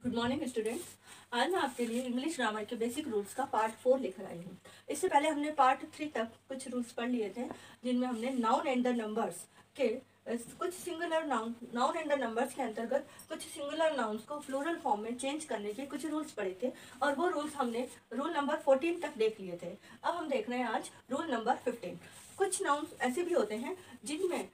Good morning students. आज मैं आपके लिए इंग्लिश ग्रामर के बेसिक रूल्स का पार्ट 4 लेकर आई हूँ। इससे पहले हमने पार्ट 3 तक कुछ रूल्स पढ़ लिए थे, जिनमें हमने नाउन एंड द नंबर्स के कुछ singular noun and the numbers के अंतर्गत कुछ सिंगुलर नाउन्स को प्लूरल फॉर्म में चेंज करने के कुछ रूल्स पढ़े थे, और वो रूल्स हमने रूल नंबर 14 तक देख लिए थे। अब हम देख रहे हैं आज रूल नंबर 15। कुछ नाउन्स ऐसे भी होते हैं जिनमें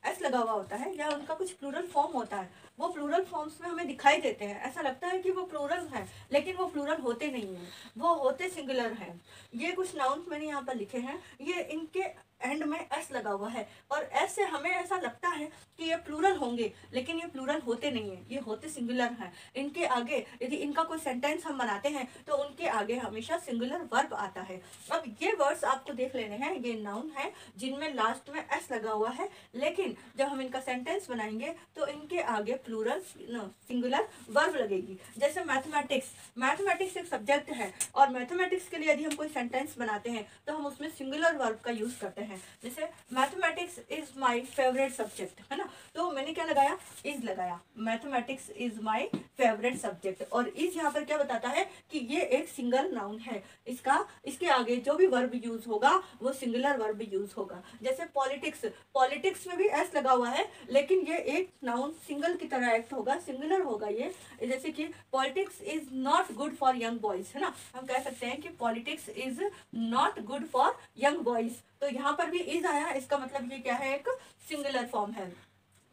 एस लगा हुआ होता है या उनका कुछ प्लूरल फॉर्म होता है। वो प्लूरल फॉर्म्स में हमें दिखाई देते हैं, ऐसा लगता है कि वो प्लूरल है, लेकिन वो प्लूरल होते नहीं हैं, वो होते सिंगुलर हैं। ये कुछ नाउन्स मैंने यहाँ पर लिखे हैं, ये इनके एंड में एस लगा हुआ है, और एस से हमें ऐसा लगता है कि ये प्लूरल होंगे, लेकिन ये प्लूरल होते नहीं हैं, ये होते सिंगुलर हैं। इनके आगे यदि इनका कोई सेंटेंस हम बनाते हैं तो उनके आगे हमेशा सिंगुलर वर्ब आता है। अब ये वर्ड्स आपको देख लेने हैं, ये नाउन है जिनमें लास्ट में एस लगा हुआ है, लेकिन जब हम इनका सेंटेंस बनाएंगे तो इनके आगे प्लूरल सिंगुलर वर्ब लगेगी। जैसे मैथमेटिक्स एक सब्जेक्ट है, और मैथमेटिक्स के लिए यदि हम कोई सेंटेंस बनाते हैं तो हम उसमें सिंगुलर वर्ब का यूज करते हैं। जैसे mathematics is my favourite subject, है ना, तो मैंने क्या लगाया, इज लगाया। Mathematics is my favourite subject, और इज यहाँ पर क्या बताता है कि ये एक सिंगल नाउन है, इसके आगे जो भी वर्ब यूज होगा वो सिंगुलर वर्ब यूज होगा। जैसे पॉलिटिक्स में भी एस लगा हुआ है, लेकिन ये एक नाउन सिंगल की तरह एक्ट होगा, सिंगुलर होगा ये। जैसे कि politics is not good for young boys, है ना, हम कह सकते हैं कि politics is not good for young boys, तो यहाँ पर भी इज आया, इसका मतलब ये क्या है, एक सिंगुलर फॉर्म है।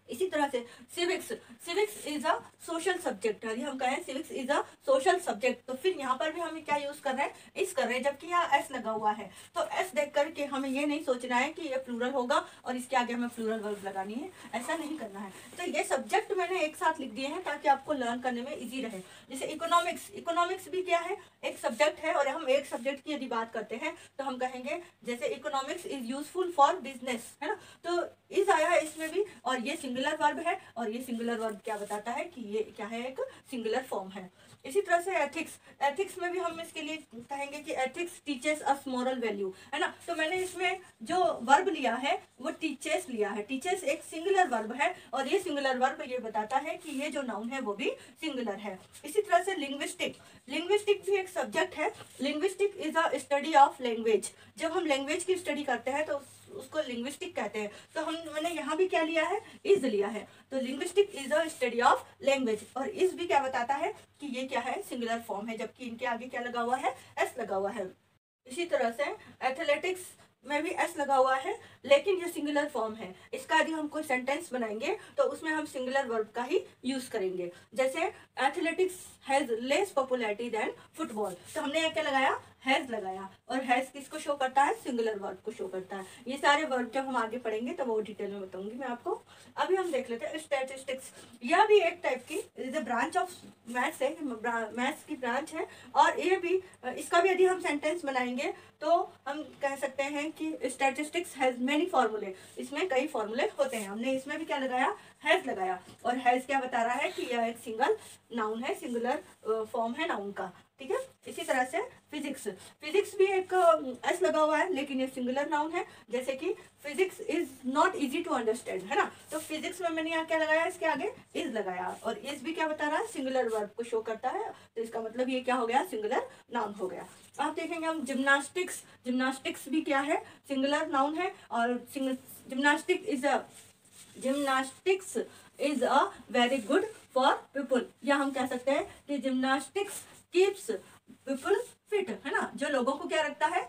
इसी तरह से civics is a social subject, यदि हम कहें civics is a social subject, तो फिर यहाँ पर भी हमें क्या यूज कर रहे हैं, इस कर रहे हैं, जबकि यहाँ एस लगा हुआ है। तो एस देख करके हमें ये नहीं सोचना है कि ये प्लूरल होगा और इसके आगे हमें प्लूरल वर्ब लगानी है, ऐसा नहीं करना है। तो ये सब्जेक्ट मैंने एक साथ लिख दिए हैं ताकि आपको लर्न करने में ईजी रहे। जैसे इकोनॉमिक्स भी क्या है, एक सब्जेक्ट है, और हम एक सब्जेक्ट की यदि बात करते हैं तो हम कहेंगे जैसे economics is useful for business, है ना, तो इज आया है इसमें भी, और ये सिंगुलर वर्ब है, और ये सिंगुलर वर्ब क्या बताता है कि ये क्या है, एक सिंगुलर फॉर्म है। इसी तरह से एथिक्स में भी हम इसके लिए कहेंगे कि ethics teaches us moral value, है ना, तो मैंने इसमें जो वर्ब लिया है वो टीचेस लिया है। टीचेस एक सिंगुलर वर्ब है, और ये सिंगुलर वर्ब ये बताता है कि ये जो नाउन है वो भी सिंगुलर है। इसी तरह से लिंग्विस्टिक भी एक सब्जेक्ट है। Linguistic is a study of language, जब हम लैंग्वेज की स्टडी करते हैं तो उसको लिंग्विस्टिक कहते हैं। तो मैंने यहाँ भी क्या लिया है, इज लिया है, तो linguistic is a study of language, और इज भी क्या बताता है कि ये क्या है, सिंगुलर फॉर्म है, जबकि इनके आगे क्या लगा हुआ है, एस लगा हुआ है। इसी तरह से एथलेटिक्स में भी एस लगा हुआ है, लेकिन ये सिंगुलर फॉर्म है, इसका यदि हम कोई सेंटेंस बनाएंगे तो उसमें हम सिंगुलर वर्ब का ही यूज करेंगे। जैसे athletics has less popularity than football, तो हमने यहाँ क्या लगाया, हैज लगाया, और हैज किसको शो करता है, सिंगुलर वर्ब को शो करता है। ये सारे वर्ब जब हम आगे पढ़ेंगे तो वो डिटेल में बताऊंगी मैं आपको। अभी हम देख लेते हैं स्टैटिस्टिक्स। यह भी एक टाइप की ब्रांच ऑफ मैथ्स है, मैथ्स की ब्रांच है, और ये भी इसका भी यदि हम सेंटेंस बनाएंगे तो हम कह सकते हैं कि स्टैटिस्टिक्स हैज मेनी फॉर्मूले, इसमें कई फॉर्मूले होते हैं। हमने इसमें भी क्या लगाया, हैज लगाया, और हैज क्या बता रहा है कि यह एक सिंगल नाउन है, सिंगुलर फॉर्म है नाउन का, ठीक है। इसी तरह से फिजिक्स भी एक एस लगा हुआ है, लेकिन ये सिंगुलर नाउन है। जैसे कि physics is not easy to understand, है ना, तो फिजिक्स में मैंने यहाँ क्या लगाया, इसके आगे इज लगाया, और इज भी क्या बता रहा है, सिंगुलर वर्ब को शो करता है, तो इसका मतलब ये क्या हो गया, सिंगुलर नाउन हो गया। आप देखेंगे हम जिम्नास्टिक्स भी क्या है, सिंगुलर नाउन है, और gymnastics is a very good for people, या हम कह सकते हैं कि जिम्नास्टिक्स कीप्स पीपल फिट, है ना, जो लोगों को क्या रखता है,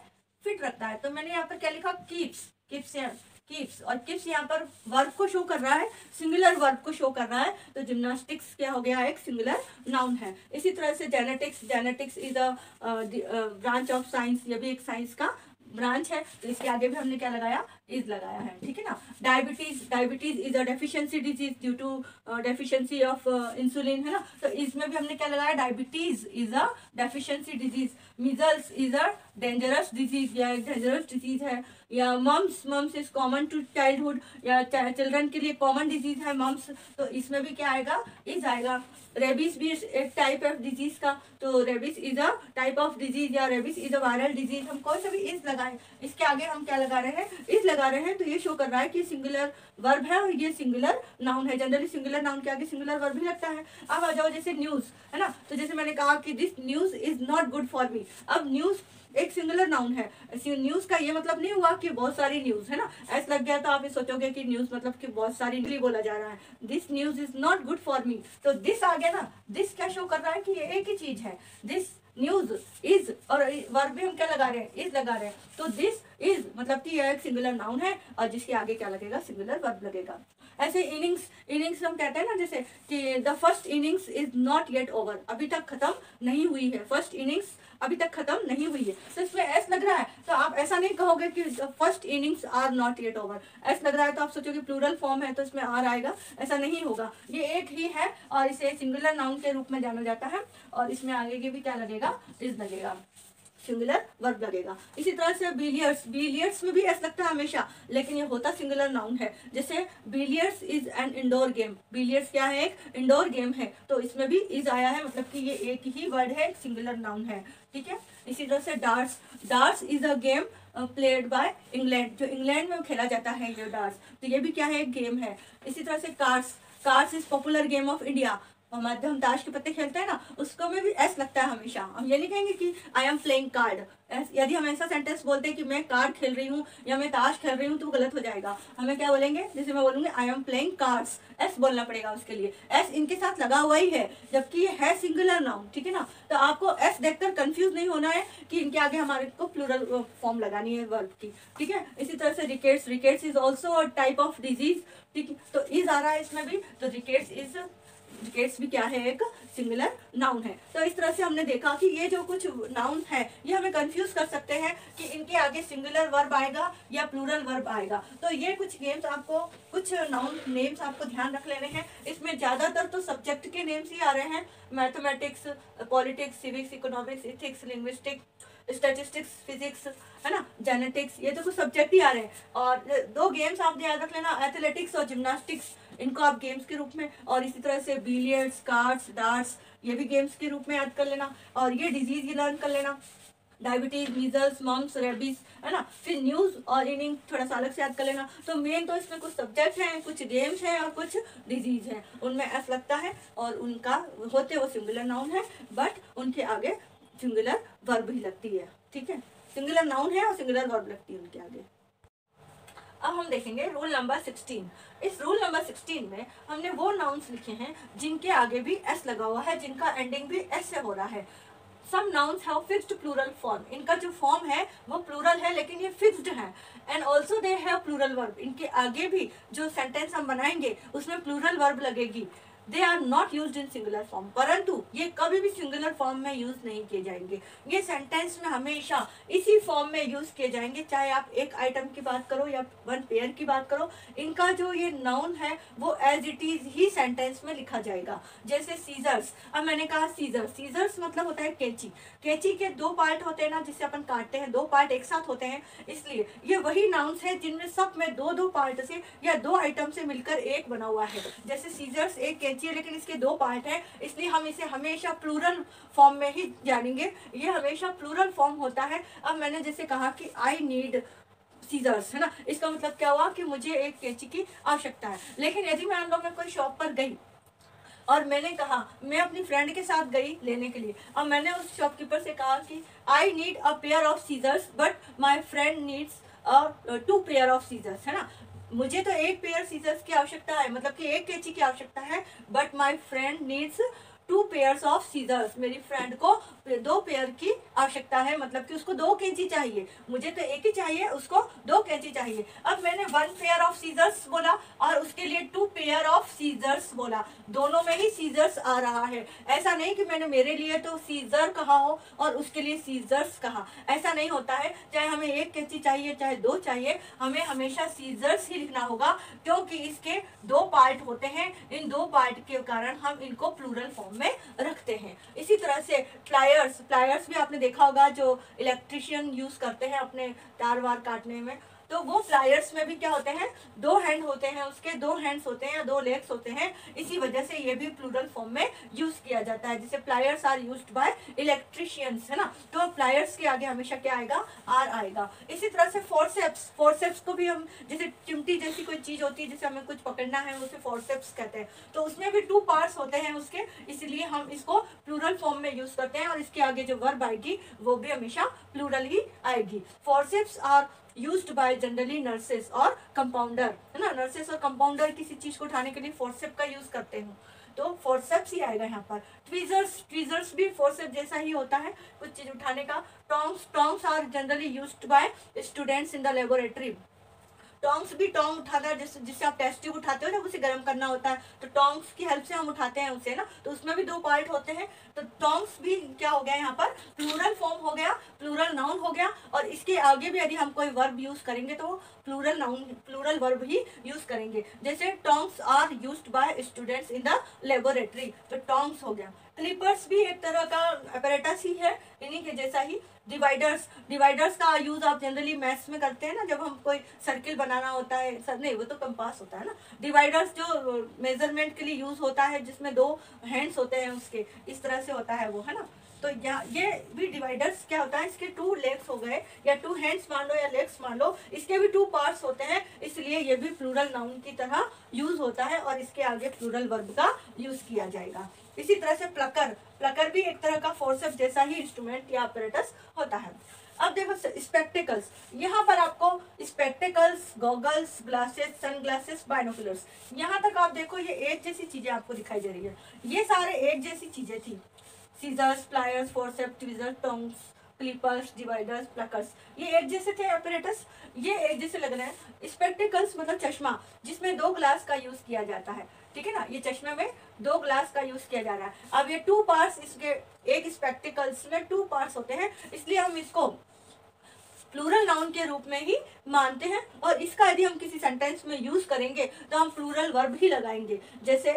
फिट रखता है। तो मैंने यहाँ पर क्या लिखा, कीप्स, और कीप्स यहाँ पर वर्ब को शो कर रहा है, सिंगुलर वर्ब को शो कर रहा है, तो जिम्नास्टिक्स क्या हो गया, एक सिंगुलर नाउन है। इसी तरह से genetics is a branch of science, ये भी एक साइंस का ब्रांच है, तो इसके आगे भी हमने क्या लगाया, इज लगाया है, ठीक है ना। Diabetes is a deficiency disease due to deficiency of insulin, है ना, तो इसमें भी हमने क्या लगाया, diabetes is a deficiency disease. Measles is a dangerous disease, या एक डेंजरस डिजीज है। या mumps is common to childhood, या चिल्ड्रन के लिए कॉमन डिजीज है मम्स, तो इसमें भी क्या आएगा, इज आएगा। रेबीज भी एक टाइप ऑफ डिजीज का, तो rabies is a type of disease, या rabies is a viral disease, हम कोई सा भी इज लगाए, इसके आगे हम क्या लगा रहे हैं, इज लगा लगा रहे हैं तो ये शो कर रहा है कि सिंगुलर वर्ब है और ये सिंगुलर नाउन है। जनरली सिंगुलर नाउन के आगे सिंगुलर वर्ब भी लगता है। अब आ जाओ जैसे न्यूज, है ना, तो जैसे मैंने कहा कि this news is not good for me. अब न्यूज एक सिंगुलर नाउन है। न्यूज का ये मतलब नहीं हुआ कि बहुत सारी न्यूज, है ना, ऐसा लग गया तो आप ये सोचोगे कि न्यूज मतलब कि बहुत सारी बोला जा रहा है। This news is not good for me, तो दिस आ गया ना, दिस क्या शो कर रहा है कि ये एक ही चीज है। दिस न्यूज इज, और वर्ब भी हम क्या लगा रहे हैं, इज लगा रहे हैं, तो दिस इज मतलब कि यह एक सिंगुलर नाउन है और जिसके आगे क्या लगेगा, सिंगुलर वर्ब लगेगा। ऐसे इनिंग्स हम कहते हैं ना, जैसे कि the first innings is not yet over, अभी तक खत्म नहीं हुई है, फर्स्ट इनिंग्स अभी तक खत्म नहीं हुई है। तो इसमें एस लग रहा है तो आप ऐसा नहीं कहोगे कि first innings are not yet over. एस लग रहा है तो आप सोचोगे प्लूरल फॉर्म है तो इसमें आर आएगा, ऐसा नहीं होगा। ये एक ही है और इसे सिंगुलर नाउन के रूप में जाना जाता है और इसमें आगे के भी क्या लगेगा, इज लगेगा, सिंगुलर वर्ब लगेगा। इसी तरह से बिलियर्ड्स में भी एस लगता है हमेशा, लेकिन ये होता सिंगुलर नाउन है। जैसे billiards is an indoor game, billiards क्या है, एक इंडोर गेम है, तो इसमें भी इज आया है, मतलब कि ये एक ही वर्ड है, एक सिंगुलर नाउन है, ठीक है। इसी तरह से darts is a game played by England, जो इंग्लैंड में खेला जाता है ये डार्ट्स, तो ये भी क्या है, एक गेम है। इसी तरह से cards is popular game of India, हमारे हम ताश के पत्ते खेलते हैं ना, उसको में भी एस लगता है हमेशा। हम ये नहीं कहेंगे कि आई एम प्लेइंग कार्ड, यदि हम ऐसा सेंटेंस बोलते हैं कि मैं कार्ड खेल रही हूँ या मैं ताश खेल रही हूँ तो गलत हो जाएगा। हमें क्या बोलेंगे, जैसे मैं बोलूंगी I am playing cards, S बोलना पड़ेगा उसके लिए, एस इनके साथ लगा हुआ ही है जबकि ये है सिंगुलर नाउन, ठीक है ना। तो आपको एस देखकर कंफ्यूज नहीं होना है कि इनके आगे हमारे को प्लूरल फॉर्म लगानी है वर्ब की, ठीक है। इसी तरह से rickets is also a type of disease, ठीक है, तो इज आ रहा है इसमें भी, तो रिकेट्स भी क्या है, एक सिंगुलर नाउन है। तो इस तरह से हमने देखा कि ये जो कुछ नाउन है ये हमें कंफ्यूज कर सकते हैं कि इनके आगे सिंगुलर वर्ब आएगा या प्लूरल वर्ब आएगा। तो ये कुछ गेम्स आपको, कुछ नाउन नेम्स आपको ध्यान रख लेने हैं। इसमें ज्यादातर तो सब्जेक्ट के नेम्स ही आ रहे हैं, mathematics, politics, civics, economics, ethics, linguistics, statistics, physics, है ना, जेनेटिक्स, ये तो कुछ सब्जेक्ट ही आ रहे हैं। और दो गेम्स आप याद रख लेना, एथलेटिक्स और जिम्नास्टिक्स, इनको आप गेम्स के रूप में, और इसी तरह से बिलियर्ड्स, कार्ड्स, डार्ट्स, ये भी गेम्स के रूप में याद कर लेना। और ये डिजीज ये लर्न कर लेना, डायबिटीज, मीजल्स, मम्स, रेबीज, है ना। फिर न्यूज और इनिंग थोड़ा सा अलग से याद कर लेना। तो मेन तो इसमें कुछ सब्जेक्ट हैं, कुछ गेम्स हैं और कुछ डिजीज हैं, उनमें एस लगता है और उनका होते वो सिंगुलर नाउन है, बट उनके आगे सिंगुलर वर्ब ही लगती है, ठीक है। सिंगुलर नाउन है और सिंगुलर वर्ब लगती है उनके आगे। अब हम देखेंगे रूल नंबर 16। इस रूल नंबर 16 में हमने वो नाउन्स लिखे हैं जिनके आगे भी एस लगा हुआ है, जिनका एंडिंग भी एस से हो रहा है। Some nouns have fixed plural form, इनका जो फॉर्म है वो प्लूरल है लेकिन ये फिक्स्ड है। And also they have plural verb, इनके आगे भी जो सेंटेंस हम बनाएंगे उसमें प्लूरल वर्ब लगेगी। They are not use in singular form, परंतु ये कभी भी सिंगुलर फॉर्म में यूज नहीं किए जाएंगे। ये सेंटेंस में हमेशा इसी फॉर्म में यूज किए जाएंगे, चाहे आप एक आइटम की बात करो या वन पेयर की बात करो। इनका जो ये नाउन है वो एज इट इज ही सेंटेंस में लिखा जाएगा। जैसे सीजर्स, अब मैंने कहा सीजर्स मतलब होता है कैंची। कैंची के दो पार्ट होते हैं ना, जिससे अपन काटते हैं, दो पार्ट एक साथ होते हैं, इसलिए ये वही नाउन्स है जिनमें सब में दो दो पार्ट से या दो आइटम से मिलकर एक बना हुआ है। जैसे सीजर्स एक कैंची है लेकिन इसके दो पार्ट हैं, इसलिए हम इसे हमेशा प्लूरल फॉर्म में ही जानेंगे, ये हमेशा प्लूरल फॉर्म होता है। अब मैंने जैसे कहा कि आई नीड सीजर्स, है ना, इसका मतलब क्या हुआ कि मुझे एक कैंची की आवश्यकता है। लेकिन यदि मान लो मैं कोई शॉप पर गई और मैंने कहा, मैं अपनी फ्रेंड के साथ गई लेने के लिए, अब मैंने उस शॉपकीपर से कहा कि I need a pair of scissors but my friend needs 2 pair of scissors, है ना। मुझे तो एक पेयर सीजर्स की आवश्यकता है, मतलब कि एक कैंची की आवश्यकता है, but my friend needs 2 pairs of scissors, मेरी फ्रेंड को 2 पेयर की आवश्यकता है, मतलब कि उसको 2 कैंची चाहिए, मुझे तो एक ही चाहिए, उसको 2 कैंची चाहिए। अब मैंने 1 पेयर ऑफ सीजर्स बोला और उसके लिए 2 पेयर ऑफ सीजर्स बोला, दोनों में ही सीजर्स आ रहा है। ऐसा नहीं कि मैंने मेरे लिए तो सीजर कहा हो और उसके लिए सीजर्स कहा, ऐसा नहीं होता है। चाहे हमें एक कैंची चाहिए चाहे 2 चाहिए, हमें हमेशा सीजर्स ही लिखना होगा, क्योंकि इसके 2 पार्ट होते हैं। इन 2 पार्ट के कारण हम इनको प्लूरल फॉर्म में रखते हैं। इसी तरह से प्लायर्स भी आपने देखा होगा, जो इलेक्ट्रिशियन यूज करते हैं अपने तार वार काटने में, तो वो प्लायर्स में भी क्या होते हैं, 2 हैंड होते हैं, उसके 2 हैंड्स होते हैं या 2 लेग्स होते हैं, इसी वजह से ये भी प्लूरल फॉर्म में यूज किया जाता है। जैसे pliers are used by electricians, है ना, तो प्लायर्स के आगे हमेशा क्या आएगा, आर आएगा। इसी तरह से फोर्सेप्स, फोर्सेप्स को भी हम जैसे चिमटी जैसी कोई चीज होती है जिसे हमें कुछ पकड़ना है, उसे फोर्सेप्स कहते हैं, तो उसमें भी 2 पार्ट्स होते हैं उसके, इसलिए हम इसको प्लूरल फॉर्म में यूज करते हैं, और इसके आगे जो वर्ब आएगी वो भी हमेशा प्लूरल ही आएगी। Forceps are used by generally nurses और कंपाउंडर, है ना, नर्सेस और कंपाउंडर किसी चीज को उठाने के लिए फोर्सेप का यूज करते हैं, तो फोर्सेप्स ही आएगा यहाँ पर। ट्वीजर्स, ट्वीजर्स भी फोर्सेप जैसा ही होता है, कुछ चीज उठाने का। Tongs, tongs are generally used by students in the laboratory. Tongs भी, टोंग उठाता है जिससे आप टेस्ट ट्यूब उठाते हो जब उसे गर्म करना होता है, तो टोंग्स की हेल्प से हम उठाते हैं उसे ना, तो उसमें भी 2 पार्ट होते हैं। तो टोंग्स भी क्या हो गया यहाँ पर, प्लूरल फॉर्म हो गया, प्लूरल नाउन हो गया, और इसके आगे भी यदि हम कोई वर्ब यूज करेंगे तो प्लूरल नाउन, प्लूरल वर्ब ही यूज करेंगे। जैसे tongs are used by students in the laboratory, तो टोंग्स हो गया। क्लिपर्स भी एक तरह का अपैरेटस ही है, इन्हीं के जैसा ही। डिवाइडर्स, डिवाइडर्स का यूज आप जनरली मैथ्स में करते हैं ना, जब हम कोई सर्किल बनाना होता है, नहीं वो तो कंपास होता है ना। डिवाइडर्स जो मेजरमेंट के लिए यूज होता है, जिसमें 2 हैंड्स होते हैं उसके, इस तरह से होता है वो, है ना। तो ये भी डिवाइडर्स क्या होता है, इसके 2 लेग्स हो गए, या 2 हैंड्स मान लो या लेग्स मान लो, इसके भी 2 पार्ट्स होते हैं, इसलिए ये भी प्लूरल नाउन की तरह यूज होता है, और इसके आगे प्लूरल वर्ब का यूज किया जाएगा। इसी तरह से प्लकर, प्लकर भी एक तरह का फोर्सेप जैसा ही इंस्ट्रूमेंट या अपैरेटस होता है। अब देखो स्पेक्टिकल्स, यहाँ पर आपको spectacles, goggles, glasses, sunglasses, binoculars, यहाँ तक आप देखो ये एक जैसी चीजें आपको दिखाई दे रही है, ये सारे एक जैसी चीजें थी। Scissors, pliers, forcep, tweezer, tongs, clippers, dividers, pluckers, ये एक जैसे थे अपैरेटस, ये एक जैसे लग रहे हैं। स्पेक्टिकल्स मतलब चश्मा, जिसमें 2 ग्लास का यूज किया जाता है, ठीक है ना, ये चश्मे में 2 ग्लास का यूज किया जा रहा है। अब ये 2 पार्ट्स, इसके एक स्पेक्टिकल्स में 2 पार्ट्स होते हैं, इसलिए हम इसको प्लूरल नाउन के रूप में ही मानते हैं, और इसका यदि हम किसी सेंटेंस में यूज करेंगे तो हम प्लूरल वर्ब ही लगाएंगे। जैसे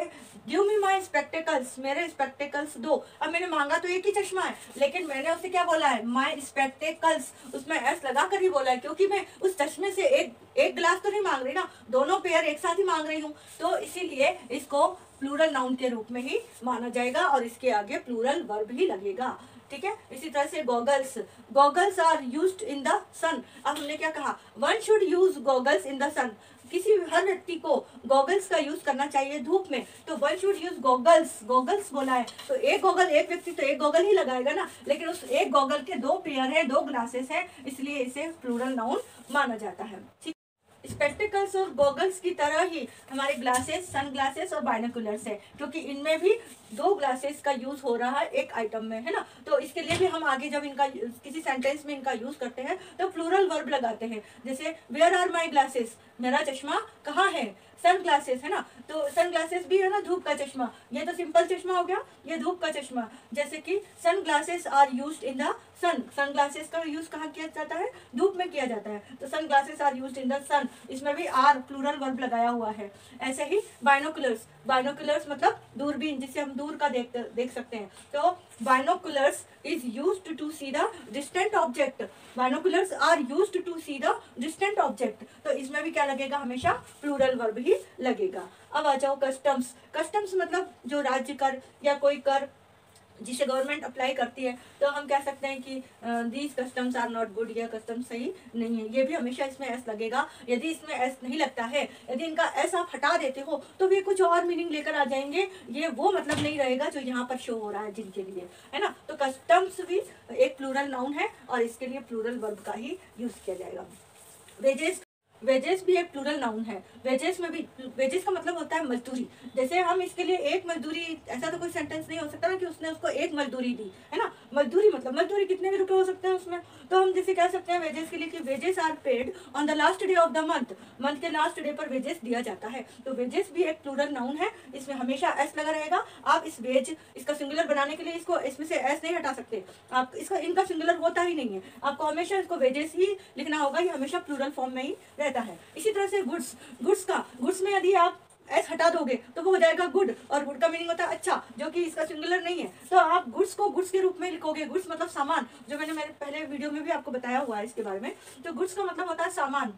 गिव मी माई स्पेक्टिकल्स, मेरे स्पेक्टिकल्स दो। अब मैंने मांगा तो एक ही चश्मा है, लेकिन मैंने उसे क्या बोला है, माई स्पेक्टिकल्स, उसमें एस लगा कर ही बोला है, क्योंकि मैं उस चश्मे से एक ग्लास तो नहीं मांग रही ना, दोनों पेयर एक साथ ही मांग रही हूँ, तो इसीलिए इसको प्लूरल नाउन के रूप में ही माना जाएगा, और इसके आगे प्लूरल वर्ब ही लगेगा, ठीक है। इसी तरह से goggles, goggles are used in the sun. अब हमने क्या कहा, one should use goggles in the sun, किसी हर व्यक्ति को गॉगल्स का यूज करना चाहिए धूप में, तो one should use goggles, goggles बोला है, तो एक गॉगल, एक व्यक्ति तो एक गॉगल ही लगाएगा ना, लेकिन उस एक गॉगल के 2 पेयर है, 2 ग्लासेस है, इसलिए इसे प्लूरल नाउन माना जाता है, ठीक। स्पेक्टिकल्स और गॉगल्स की तरह ही हमारे ग्लासेस, सन ग्लासेस और बाइनोकुलर्स है, क्योंकि इनमें भी 2 ग्लासेस का यूज हो रहा है एक आइटम में, है ना, तो इसके लिए भी हम आगे जब इनका किसी सेंटेंस में इनका यूज करते हैं तो प्लूरल वर्ब लगाते हैं। जैसे वेयर आर माई ग्लासेस, मेरा चश्मा कहाँ है, सन ग्लासेस, है ना, तो सन ग्लासेस भी है ना धूप का चश्मा, ये तो सिंपल चश्मा हो गया, ये धूप का चश्मा। जैसे कि sun glasses are used in the sun, sun glasses का यूज कहाँ किया जाता है, धूप में किया जाता है, तो sun glasses are used in the sun, इसमें भी आर प्लूरल वर्ब लगाया हुआ है। ऐसे ही बाइनोकुलर्स, बाइनोकुलर्स मतलब दूरबीन, जिससे हम दूर का देख सकते हैं, तो binoculars is used to see the distant object, binoculars are used to see the distant object, तो इसमें भी क्या लगेगा, हमेशा प्लूरल वर्ब ही लगेगा। अब आ जाओ कस्टम्स, कस्टम्स मतलब जो राज्य कर या कोई कर जिसे गवर्नमेंट अप्लाई करती है, तो हम कह सकते हैं कि these customs are not good, यह कस्टम सही नहीं है, ये भी हमेशा इसमें एस लगेगा। यदि इसमें एस नहीं लगता है, यदि इनका एस आप हटा देते हो तो वे कुछ और मीनिंग लेकर आ जाएंगे, ये वो मतलब नहीं रहेगा जो यहाँ पर शो हो रहा है जिनके लिए, है ना। तो कस्टम्स भी एक प्लूरल नाउन है और इसके लिए प्लूरल वर्ब का ही यूज किया जाएगा। वेजेस, वेजेस भी एक प्लूरल नाउन है। वेजेस में भी, वेजेस का मतलब होता है मजदूरी। जैसे हम इसके लिए एक मजदूरी, ऐसा तो कोई सेंटेंस नहीं हो सकता ना कि उसने उसको एक मजदूरी दी, है ना। मजदूरी मतलब मजदूरी कितने भी रुपए हो सकते हैं उसमें, तो हम जैसे कह सकते हैं वेजेस के लिए कि wages are paid on the last day of the month, month के लास्ट डे पर वेजेस दिया जाता है। तो वेजेस भी एक प्लूरल नाउन है, इसमें हमेशा एस लगा रहेगा। आप इस वेज, इसका सिंगुलर बनाने के लिए इसको इसमें से एस नहीं हटा सकते, आप इसका, इनका सिंगुलर होता ही नहीं है, आपको हमेशा इसको वेजेस ही लिखना होगा, ये हमेशा प्लूरल फॉर्म में ही रहता है। इसी तरह से गुड्स, गुड्स का, गुड्स में यदि आप एस हटा दोगे तो वो हो जाएगा गुड, और गुड का मीनिंग होता है अच्छा, जो कि इसका सिंगुलर नहीं है, तो आप गुड्स को गुड्स के रूप में लिखोगे। गुड्स मतलब सामान, जो मैंने मेरे पहले वीडियो में भी आपको बताया हुआ है इसके बारे में। तो गुड्स का मतलब होता है सामान,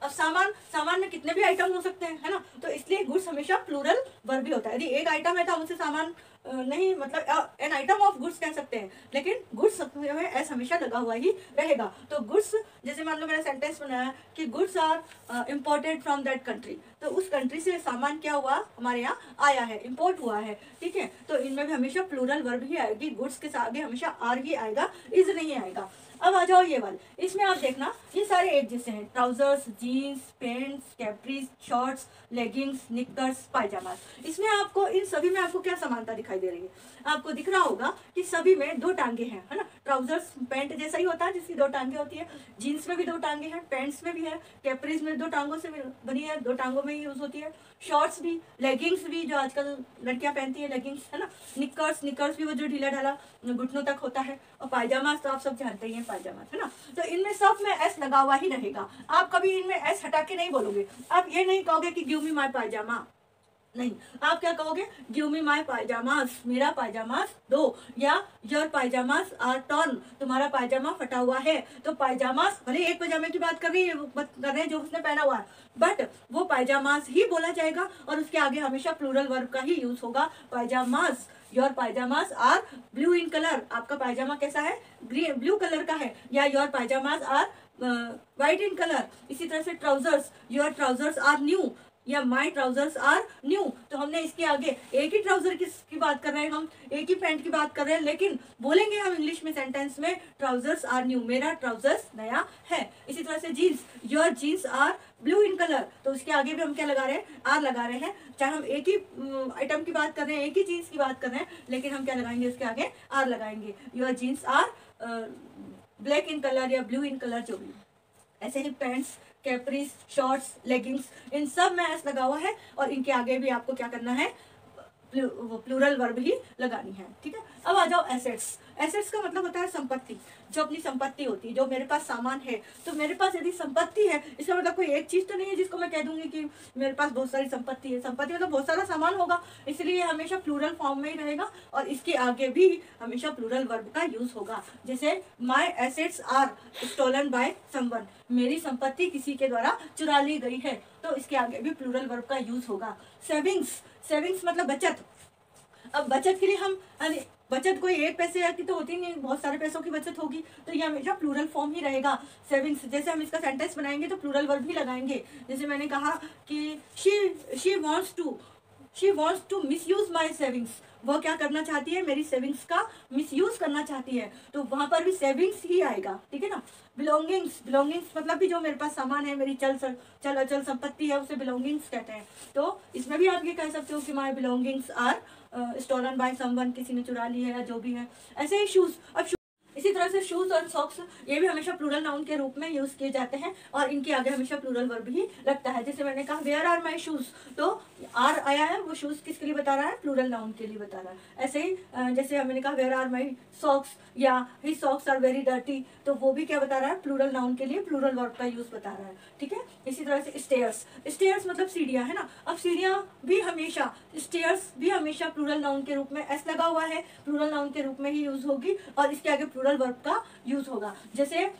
अब सामान, सामान में कितने भी आइटम हो सकते हैं, है ना, तो इसलिए गुड्स हमेशा प्लूरल वर्ब भी होता है। यदि एक आइटम है तो हम उसे सामान नहीं, मतलब एन आइटम ऑफ गुड्स कह सकते हैं, लेकिन गुड्स में एस हमेशा लगा हुआ ही रहेगा। तो गुड्स, जैसे मान लो मैंने सेंटेंस बनाया कि goods are imported from that country, तो उस कंट्री से सामान क्या हुआ, हमारे यहाँ आया है, इम्पोर्ट हुआ है, ठीक है। तो इनमें भी हमेशा प्लूरल वर्ब ही आएगी, गुड्स के आगे हमेशा आर ही आएगा, इज नहीं आएगा। अब आ जाओ ये वाले, इसमें आप देखना ये सारे एक जैसे हैं, trousers, jeans, pants, capris, shorts, leggings, knickers, pyjamas. इसमें आपको इन सभी में आपको क्या समानता दिखाई दे रही है, आपको दिख रहा होगा कि सभी में दो टांगे हैं, है ना। ट्राउजर्स पैंट जैसा ही होता है जिसकी दो टांगे होती है, जीन्स में भी दो टांगे हैं, पैंट्स में भी है, कैप्रीज में दो टांगों से बनी है, दो टांगों में ही यूज होती है, शॉर्ट्स भी, लेगिंग्स भी जो आजकल लड़कियां पहनती है लेगिंग्स, है ना, निकर्स भी वो जो ढीला ढाला घुटनों तक होता है, और पायजामास तो आप सब जानते ही हैं पायजामा, है ना। तो इनमें सब में एस लगा हुआ ही रहेगा, आप कभी इनमें एस हटा के नहीं बोलोगे। आप ये नहीं कहोगे कि गिव मी माय पायजामा, नहीं, आप क्या कहोगे, गिव मी माय पायजामास, मेरा पायजामास दो, या योर पायजामास आर टॉर्न, तुम्हारा पायजामा फटा हुआ है। तो पायजामास, भले एक पायजामे की बात कर रहे हैं जो उसने पहना हुआ है, बट वो पायजामास ही बोला जाएगा और उसके आगे हमेशा प्लूरल वर्ब का ही यूज होगा, pyjamas. Your pyjamas are blue in colour, आपका पायजामा कैसा है, ग्रीन ब्लू कलर का है, या your pyjamas are white in colour. इसी तरह से trousers, your trousers are new, या माई ट्राउजर्स आर न्यू। तो हमने इसके आगे एक ही ट्राउजर की बात कर रहे हैं, हम एक ही पैंट की बात कर रहे हैं, लेकिन बोलेंगे हम इंग्लिश में सेंटेंस में ट्राउजर्स आर न्यू, मेरा ट्राउजर्स नया है। इसी तरह से jeans, your jeans are blue in colour, तो उसके आगे भी हम क्या लगा रहे हैं, आर लगा रहे हैं, चाहे हम एक ही आइटम की बात कर रहे हैं, एक ही जीन्स की बात कर रहे हैं, लेकिन हम क्या लगाएंगे, उसके आगे आर लगाएंगे। Your jeans are black in colour या ब्लू इन कलर, जो भी। ऐसे ही पैंट्स, कैप्रीज, शॉर्ट्स, लेगिंग्स, इन सब में एस लगा हुआ है और इनके आगे भी आपको क्या करना है, प्लूरल वर्ब ही लगानी है, ठीक है। अब आ जाओ एसेट्स। एसेट्स का मतलब होता है संपत्ति, जो अपनी संपत्ति होती है, जो मेरे पास सामान है, तो मेरे पास यदि संपत्ति है, इसका मतलब कोई एक चीज तो नहीं है जिसको मैं कह दूंगी कि मेरे पास बहुत सारी संपत्ति है। संपत्ति मतलब बहुत सारा सामान होगा, इसलिए हमेशा प्लूरल फॉर्म में ही रहेगा और इसके आगे भी हमेशा प्लूरल वर्ब का यूज होगा। जैसे my assets are stolen by someone, मेरी संपत्ति किसी के द्वारा चुरा ली गई है, तो इसके आगे भी प्लूरल वर्ब का यूज होगा। सेविंग्स, सेविंग्स मतलब बचत। अब बचत के लिए हम, बचत कोई एक पैसे की तो होती नहीं, बहुत सारे पैसों की बचत होगी, तो ये हमेशा प्लूरल फॉर्म ही रहेगा। सेविंग्स, जैसे हम इसका सेंटेंस बनाएंगे तो प्लूरल वर्ब भी लगाएंगे। जैसे मैंने कहा कि she wants to misuse my savings, वह क्या करना चाहती है, मेरी सेविंग्स का मिसयूज करना चाहती है, तो वहां पर भी सेविंग्स ही आएगा, ठीक है ना। बिलोंगिंग्स, बिलोंगिंग्स मतलब भी जो मेरे पास सामान है, मेरी चल अचल संपत्ति है, उसे बिलोंगिंग्स कहते हैं। तो इसमें भी आप ये कह सकते हो कि my belongings are stolen by someone, किसी ने चुरा ली है या जो भी है। ऐसे ही शूज, अब इसी तरह से शूज और सॉक्स, ये भी हमेशा प्लूरल नाउन के रूप में यूज किए जाते हैं और इनके आगे हमेशा प्लूरल वर्ब ही लगता है। जैसे मैंने कहा वेयर आर माय शूज, तो आर आया है, वो शूज किसके लिए बता रहा है, प्लूरल नाउन के लिए बता रहा है। ऐसे ही जैसे मैंने कहा वेयर आर माय सॉक्स या his socks are very dirty, तो वो भी क्या बता रहा है, प्लूरल नाउन के लिए प्लूरल वर्ब का यूज बता रहा है, ठीक है। इसी तरह से स्टेयर्स, स्टेयर्स मतलब सीढ़ियां, है ना। अब सीढ़ियां भी हमेशा, स्टेयर्स भी हमेशा प्लूरल नाउन के रूप में एस लगा हुआ है, प्लूरल नाउन के रूप में ही यूज होगी और इसके आगे प्लूरल वर्ब का यूज होगा। जैसे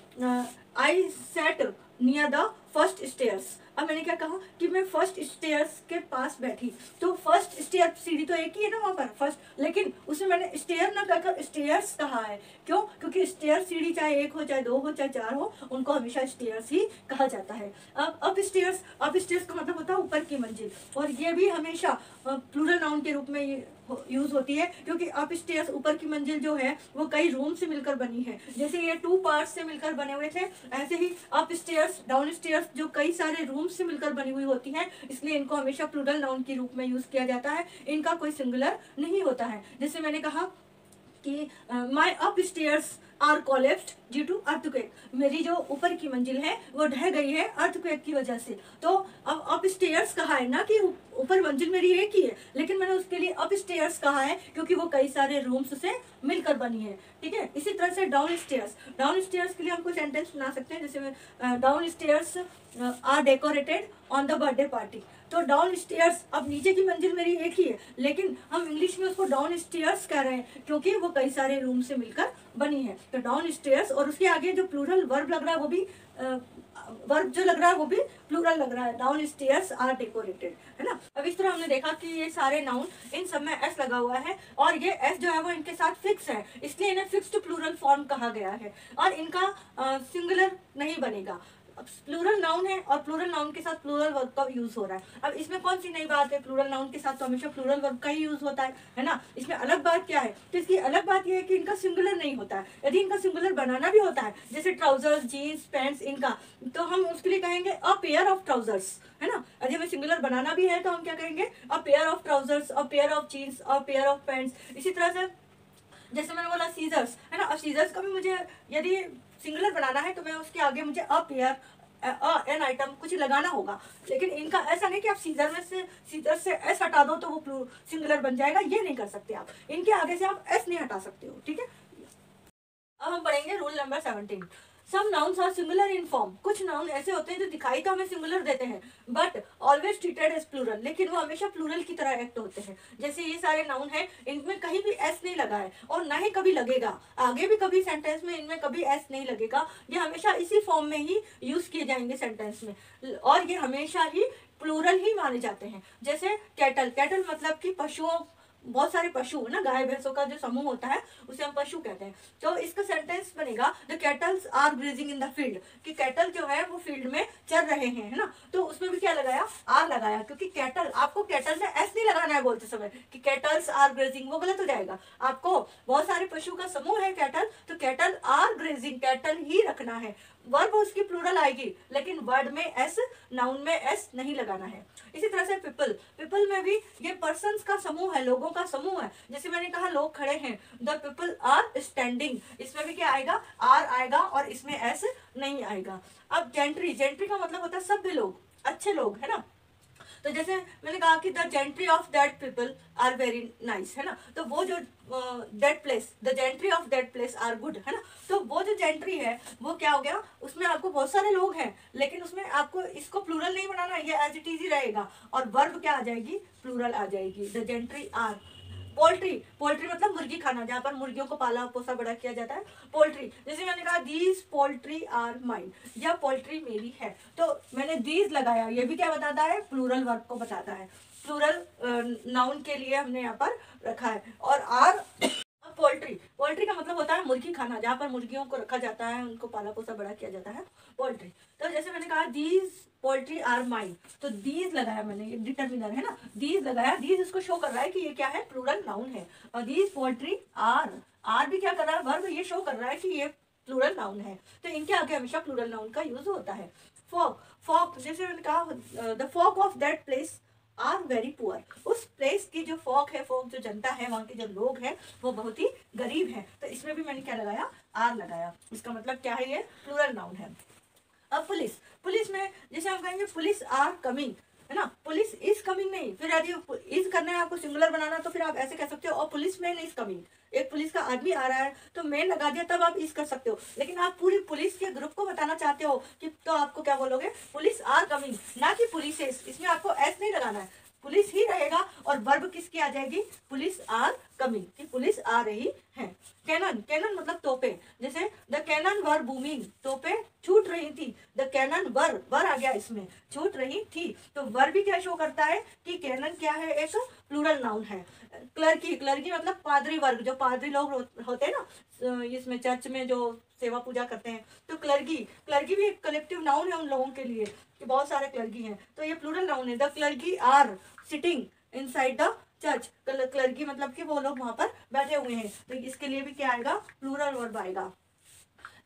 I set near the first stairs, अब मैंने क्या कहा कि मैं फर्स्ट स्टेयर्स के पास बैठी, तो फर्स्ट स्टेयर, सीढ़ी तो एक ही है ना वहां पर फर्स्ट, लेकिन उसमें मैंने स्टेयर ना कहकर स्टेयर्स कहा है। क्यों? क्योंकि स्टेयर सीढ़ी चाहे एक हो, चाहे दो हो, चाहे चार हो, उनको हमेशा स्टेयर्स ही कहा जाता है। अब स्टेयर्स का मतलब होता है ऊपर की मंजिल, और ये भी हमेशा प्लूरल नाउन के रूप में यूज होती है, क्योंकि अप स्टेयर्स, ऊपर की मंजिल जो है वो कई रूम से मिलकर बनी है। जैसे ये 2 पार्ट्स से मिलकर बने हुए थे, ऐसे ही अप स्टेयर्स, डाउन स्टेयर्स जो कई सारे रूम से मिलकर बनी हुई होती हैं, इसलिए इनको हमेशा प्लूरल नाउन के रूप में यूज किया जाता है, इनका कोई सिंगुलर नहीं होता है। जैसे मैंने कहा कि my upstairs are collapsed due to earthquake, मेरी जो ऊपर की मंजिल है वो ढह गई है अर्थक्वेक की वजह से। तो अब अप स्टेयर्स कहा है ना कि ऊपर मंजिल मेरी एक ही है, लेकिन मैंने उसके लिए अप स्टेयर्स कहा है क्योंकि वो कई सारे रूम्स से मिलकर बनी है, ठीक है। इसी तरह से डाउन स्टेयर्स के लिए हम कोई सेंटेंस बना सकते हैं, जैसे downstairs are decorated on the birthday party, तो डाउन स्टेयर्स, अब नीचे की मंजिल मेरी एक ही है, लेकिन हम इंग्लिश में उसको डाउन स्टेयर्स कह रहे हैं क्योंकि वो कई सारे रूम से मिलकर बनी है। तो डाउन स्टेयर्स, और उसके आगे जो प्लूरल वर्ब लग रहा है वो भी वर्ब जो लग रहा है वो भी प्लूरल लग रहा है, डाउन स्टेयर्स आर डेकोरेटेड, है ना। अब इस तरह हमने देखा कि ये सारे नाउन, इन सब में एस लगा हुआ है, और ये एस जो है वो इनके साथ फिक्स है, इसलिए इन्हें फिक्स्ड प्लूरल फॉर्म कहा गया है, और इनका सिंगुलर नहीं बनेगा। प्लूरल नाउन है और प्लूरल नाउन के साथ प्लूरल वर्ब का यूज हो रहा है। अब इसमें कौन सी नई बात है, प्लूरल नाउन के साथ तो हमेशा प्लूरल वर्ब का ही यूज होता है ना। इसमें अलग बात क्या है, तो इसकी अलग बात यह है कि इनका सिंगुलर नहीं होता है। यदि इनका सिंगुलर बनाना भी होता है, जैसे ट्राउजर्स, जीन्स, पैंट्स, इनका, तो हम उसके लिए कहेंगे अ पेयर ऑफ ट्राउजर्स, है ना। यदि हमें सिंगुलर बनाना भी है तो हम क्या कहेंगे, a pair of trousers, a pair of jeans, a pair of pants. इसी तरह से जैसे मैंने बोला सीजर्स, है ना, अब सीजर्स का भी मुझे यदि सिंगुलर बनाना है तो मैं उसके आगे मुझे अ पेयर एन आइटम कुछ लगाना होगा, लेकिन इनका ऐसा नहीं कि आप सीजर में से सीजर से एस हटा दो तो वो सिंगुलर बन जाएगा, ये नहीं कर सकते आप, इनके आगे से आप एस नहीं हटा सकते हो, ठीक है। अब हम पढ़ेंगे rule number 17। Some nouns are singular in form, कुछ नाउन ऐसे होते हैं जो दिखाई तो हमें सिंगुलर देते हैं but always treated as plural, लेकिन वो हमेशा प्लूरल की तरह एक्ट होते हैं। जैसे ये सारे नाउन हैं, इनमें कहीं भी एस नहीं लगा है और ना ही कभी लगेगा, आगे भी कभी सेंटेंस में इनमें कभी एस नहीं लगेगा, ये हमेशा इसी फॉर्म में ही यूज किए जाएंगे सेंटेंस में, और ये हमेशा ही प्लूरल ही माने जाते हैं। जैसे कैटल, कैटल मतलब कि पशुओं, बहुत सारे पशु है ना, गाय भैंसों का जो समूह होता है उसे हम पशु कहते हैं। तो इसका सेंटेंस बनेगा the cattles are grazing in the field, कि कैटल जो है वो फील्ड में चर रहे हैं, है ना। तो उसमें भी क्या लगाया, आर लगाया, क्योंकि कैटल, आपको कैटल में एस नहीं लगाना है बोलते समय कि कैटल्स आर ग्रेजिंग, वो गलत हो जाएगा। आपको बहुत सारे पशु का समूह है कैटल, तो कैटल आर ग्रेजिंग, कैटल ही रखना है। वर्ब उसकी प्लूरल आएगी, लेकिन वर्ड में एस, नाउन में एस नहीं लगाना है। इसी तरह से पीपल, पीपल में भी ये पर्सन्स का समूह है, लोगों का समूह है। जैसे मैंने कहा लोग खड़े हैं, द पीपल आर स्टैंडिंग, इसमें भी क्या आएगा, आर आएगा और इसमें एस नहीं आएगा। अब जेंट्री, जेंट्री का मतलब होता है सभ्य लोग, अच्छे लोग, है ना। तो जैसे मैंने कहा कि the gentry of that people are very nice, है ना, तो वो जो that place, the gentry of that place are good, है ना। तो वो जो जेंट्री है वो क्या हो गया, उसमें आपको बहुत सारे लोग हैं, लेकिन उसमें आपको इसको प्लूरल नहीं बनाना, ये एज इट इज ही रहेगा, और वर्ब क्या आ जाएगी, प्लूरल आ जाएगी, the gentry are. Poultry, poultry मतलब मुर्गी खाना, जहाँ पर मुर्गियों को पाला पोसा बड़ा किया जाता है, पोल्ट्री। जैसे मैंने कहा दीज पोल्ट्री आर माइन, यह पोल्ट्री मेरी है, तो मैंने दीज लगाया, ये भी क्या बताता है, प्लूरल वर्ब को बताता है, प्लूरल नाउन के लिए हमने यहाँ पर रखा है। और आर पोल्ट्री, पोल्ट्री का मतलब होता है मुर्गी खाना, जहाँ पर मुर्गियों को रखा जाता है, उनको पाला पोसा बड़ा किया जाता है, पोल्ट्री। तो जैसे मैंने कहा दीज पोल्ट्री आर माइन, तो दीज लगाया मैंने, ये डिटर्मिनर है ना, दीज लगाया, दीज इसको शो कर रहा है कि ये क्या है, प्लूरल नाउन है, और दीज पोल्ट्री आर, आर भी क्या कर रहा है, वर्ब, ये शो कर रहा है कि ये प्लूरल नाउन है, तो इनके आगे हमेशा प्लूरल नाउन का यूज होता है। फॉग, फॉग जैसे मैंने कहा the fog of that place are very poor, उस प्लेस की जो फॉग है, फॉग जो जनता है, वहाँ के जो लोग हैं वो बहुत ही गरीब हैं, तो इसमें भी मैंने क्या लगाया, आर लगाया, इसका मतलब क्या है, ये प्लूरल नाउन है। अब पुलिस, पुलिस में जैसे हम कहेंगे पुलिस आर कमिंग, है ना, पुलिस इज कमिंग नहीं, फिर यदि इज करना है आपको सिंगुलर बनाना तो फिर आप ऐसे कह सकते हो, और पुलिस मैन इज कमिंग, एक पुलिस का आदमी आ रहा है तो मैन लगा दिया, तब आप इज कर सकते हो, लेकिन आप पूरी पुलिस के ग्रुप को बताना चाहते हो कि, तो आपको क्या बोलोगे, पुलिस आर कमिंग, ना कि पुलिस, इसमें आपको एस नहीं लगाना है, पुलिस ही रहेगा, और वर्ब किसकी आ जाएगी, पुलिस आर कमिंग, कि पुलिस आ रही है। कैनन, कैनन मतलब तोपे, जैसे द कैनन वर बूमिंग, तोपे छूट रही थी, द कैनन वर आ गया इसमें, छूट रही थी, तो वर भी क्या शो करता है कि कैनन क्या है, एक प्लूरल नाउन है। क्लर्की, क्लर्की मतलब पादरी वर्ग, जो पादरी लोग होते हैं ना, इसमें चर्च में जो सेवा पूजा करते हैं, तो क्लर्की, क्लर्की भी एक कलेक्टिव नाउन है उन लोगों के लिए कि बहुत सारे क्लर्की हैं, तो ये प्लूरल नाउन है। The clergy are sitting inside the church, clergy मतलब कि वो लोग वहां पर बैठे हुए हैं, तो इसके लिए भी क्या आएगा, प्लूरल वर्ब आएगा।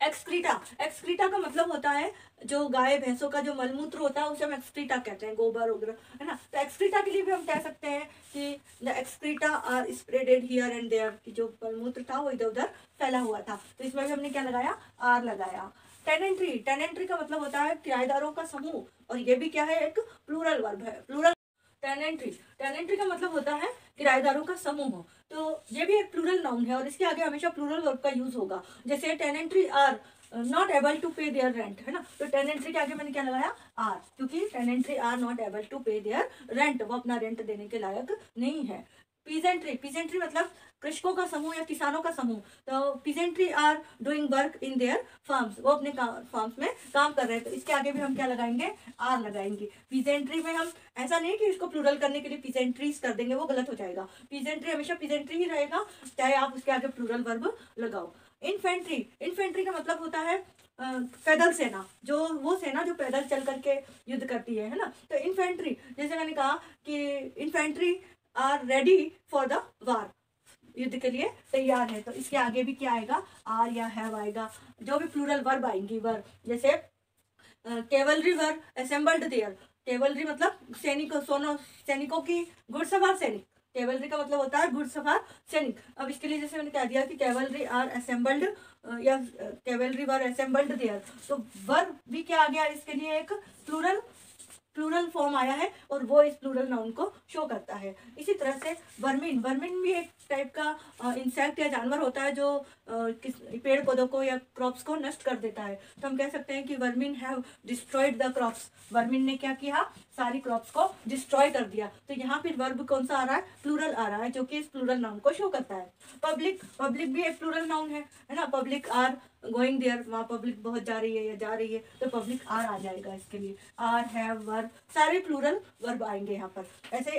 एक्सक्रीटा, एक्सक्रीटा का मतलब होता है जो गाय भैंसों का जो मलमूत्र होता है उसे हम एक्सक्रीटा कहते हैं, गोबर वगैरह, है ना। तो एक्सक्रीटा के लिए भी हम कह सकते हैं कि the excreta are spreaded here and there, कि जो मलमूत्र था वो इधर उधर फैला हुआ था, तो इसमें भी हमने क्या लगाया, आर लगाया। टेनेंट्री, टेनेंट्री का मतलब होता है किराएदारों का समूह, और ये भी क्या है, एक प्लूरल वर्ब है, प्लूरल। टेनेंट्री, टेनेंट्री का मतलब होता है किराएदारों का समूह, तो ये भी एक प्लूरल नाउन है, और इसके आगे हमेशा प्लूरल वर्ब का यूज होगा। जैसे टेनेंट्री आर नॉट एबल टू पे देयर रेंट, है ना, तो टेनेंट्री के आगे मैंने क्या लगाया, आर, क्योंकि टेनेंट्री आर नॉट एबल टू पे देयर रेंट, वो अपना रेंट देने के लायक नहीं है। पीजेंट्री मतलब कृषकों का समूह या किसानों का समूह। तो peasantry are doing work in their farms, वो अपने फार्म्स में काम कर रहे हैं। तो इसके आगे भी हम क्या लगाएंगे, आर लगाएंगे। पीजेंट्री में हम ऐसा नहीं कि इसको प्लूरल करने के लिए पीजेंट्रीज कर देंगे, वो गलत हो जाएगा। पीजेंट्री हमेशा पीजेंट्री ही रहेगा, चाहे आप उसके आगे प्लूरल वर्ब लगाओ। इन्फेंट्री का मतलब होता है पैदल सेना, जो वो सेना जो पैदल चल करके युद्ध करती है ना। तो इन्फेंट्री, जैसे मैंने कहा कि infantry are ready for the war, युद्ध के लिए तैयार है। तो इसके आगे भी क्या आएगा, आर या हैव आएगा। जो भी प्लूरल वर्ब आएंगी, वर्ब जैसे cavalry were assembled there, cavalry मतलब सैनिकों की घुड़सवार सैनिक, कैवलरी का मतलब होता है घुड़सवार सैनिक। अब इसके लिए जैसे मैंने कह दिया कि कैवलरी आर असेंबल्ड या कैवलरी वर असेंबल्ड देयर, तो वर्ब भी क्या आ गया, इसके लिए एक प्लूरल फॉर्म आया है और वो इस प्लूरल नाउन को शो करता है। इसी तरह से वर्मिन भी एक टाइप का इंसेक्ट या जानवर होता है जो पेड़ पौधों को या क्रॉप्स को नष्ट कर देता है। तो हम कह सकते हैं कि vermin have destroyed the crops, vermin ने क्या किया, सारी क्रॉप्स को डिस्ट्रॉय कर दिया। तो यहाँ फिर वर्ब कौन सा आ रहा है, प्लूरल आ रहा है, जो कि इस प्लूरल नाउन को शो करता है। पब्लिक भी एक प्लूरल नाउन है ना। पब्लिक आर गोइंग देयर, वहाँ पब्लिक बहुत जा रही है या जा रही है, तो पब्लिक आर आ जाएगा इसके लिए। आर हैव वर्ब सारे प्लूरल वर्ब आएंगे यहाँ पर। ऐसे ही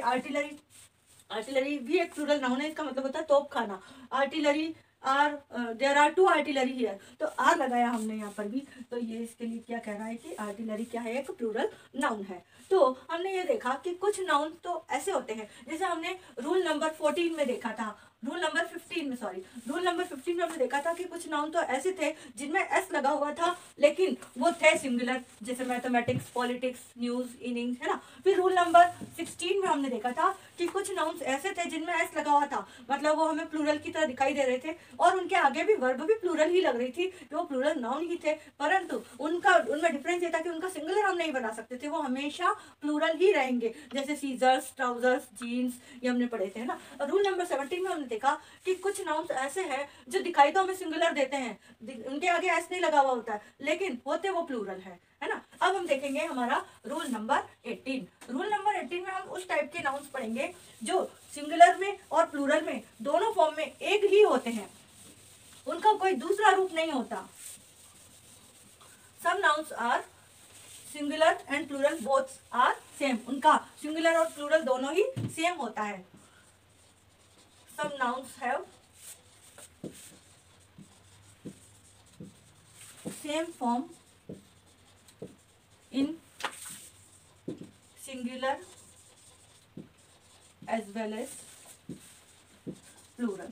आर्टिलरी भी एक प्लूरल नाउन है, इसका मतलब होता है तोप खाना। Artillery are there are 2 artillery here, तो आर लगाया हमने यहाँ पर भी। तो ये इसके लिए क्या कह रहा है कि आर्टिलरी क्या है, एक प्लूरल नाउन है। तो हमने ये देखा कि कुछ नाउन तो ऐसे होते हैं, जैसे हमने रूल नंबर 15 में देखा था, रूल नंबर 15 में हमने देखा था कि कुछ नाउन तो ऐसे थे जिनमें एस लगा हुआ था लेकिन वो थे सिंगुलर, जैसे मैथमेटिक्स, पॉलिटिक्स, न्यूज, इनिंग्स, है ना। फिर रूल नंबर 16 में हमने देखा था कि कुछ नाउन्स ऐसे थे जिनमें एस लगा हुआ था, मतलब वो हमें प्लूरल की तरह दिखाई दे रहे थे और उनके आगे भी वर्ब भी प्लूरल ही लग रही थी, वो प्लूरल नाउन ही थे, परंतु उनमें डिफरेंस ये था कि उनका सिंगुलर हम नहीं बना सकते थे, वो हमेशा प्लूरल ही रहेंगे, जैसे सीजर्स, ट्राउजर्स, जीन्स, ये हमने पढ़े थे ना। रूल नंबर 17 में हमने देखा कि कुछ नाउन्स ऐसे हैं जो दिखाई तो हमें सिंगुलर देते हैं, उनके आगे एस नहीं लगा हुआ होता है, लेकिन होते वो प्लूरल है ना। अब हम देखेंगे हमारा रूल नंबर 18। रूल नंबर 18 में हम उस टाइप के नाउन्स पढ़ेंगे जो सिंगुलर में और प्लूरल में दोनों फॉर्म में एक ही होते हैं, उनका कोई दूसरा रूप नहीं होता। Some nouns are singular and plural both are same, उनका सिंगुलर और प्लूरल दोनों ही सेम होता है। Some nouns have same form in singular as well as plural.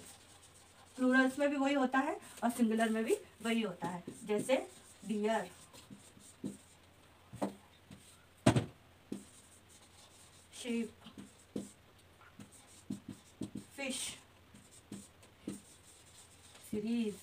Plurals में भी वही होता है और सिंगुलर में भी वही होता है, जैसे deer, sheep, fish, series,